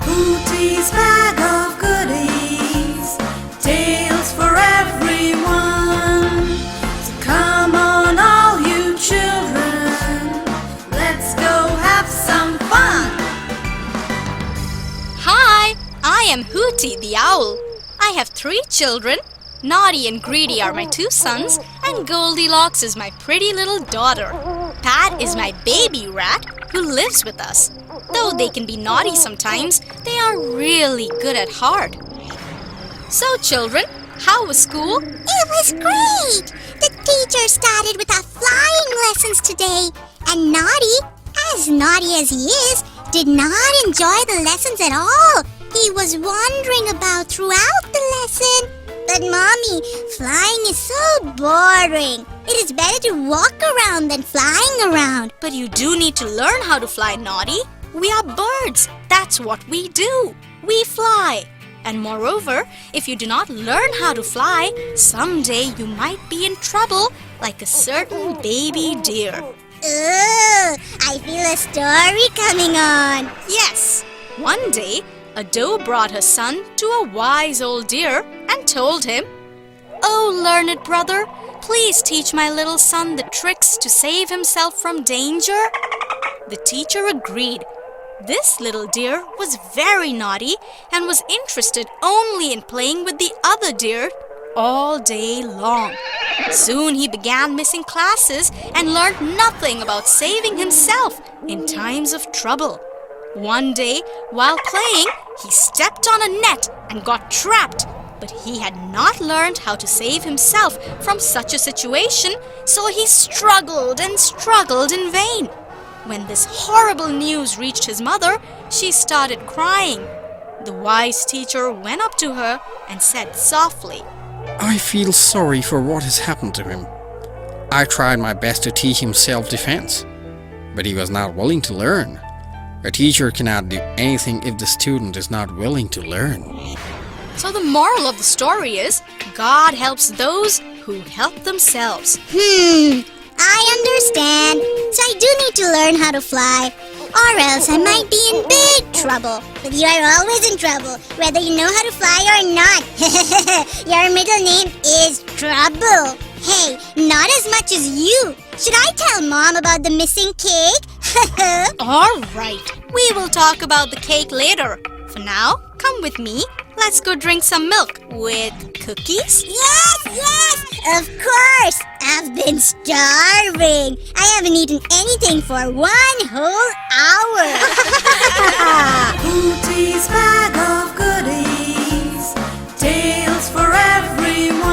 Hooty's bag of goodies, tales for everyone. So come on, all you children, let's go have some fun. Hi, I am Hooty the owl. I have 3 children. Naughty and Greedy are my 2 sons, and Goldilocks is my pretty little daughter. Pat is my baby rat who lives with us. Though they can be naughty sometimes, they are really good at heart. So children, how was school? It was great! The teacher started with our flying lessons today. And naughty as he is, did not enjoy the lessons at all. He was wandering about throughout the lesson. But Mommy, flying is so boring. It is better to walk around than flying around. But you do need to learn how to fly, Naughty. We are birds. That's what we do. We fly. And moreover, if you do not learn how to fly, someday you might be in trouble like a certain baby deer. Ugh, I feel a story coming on. Yes. One day, a doe brought her son to a wise old deer and told him, "Oh, learned brother, please teach my little son the tricks to save himself from danger." The teacher agreed. This little deer was very naughty and was interested only in playing with the other deer all day long. Soon he began missing classes and learned nothing about saving himself in times of trouble. One day, while playing, he stepped on a net and got trapped. But he had not learned how to save himself from such a situation, so he struggled and struggled in vain. When this horrible news reached his mother, she started crying. The wise teacher went up to her and said softly, I feel sorry for what has happened to him. I tried my best to teach him self-defense, but he was not willing to learn. A teacher cannot do anything if the student is not willing to learn. So the moral of the story is, God helps those who help themselves. I understand. So I do need to learn how to fly, or else I might be in big trouble. But you are always in trouble, whether you know how to fly or not. Your middle name is Trouble. Hey, not as much as you. Should I tell Mom about the missing cake? All right, we will talk about the cake later. For now, come with me. Let's go drink some milk with cookies. Yes, of course. I've been starving. I haven't eaten anything for 1 whole hour. Hooty's bag of goodies, tales for everyone.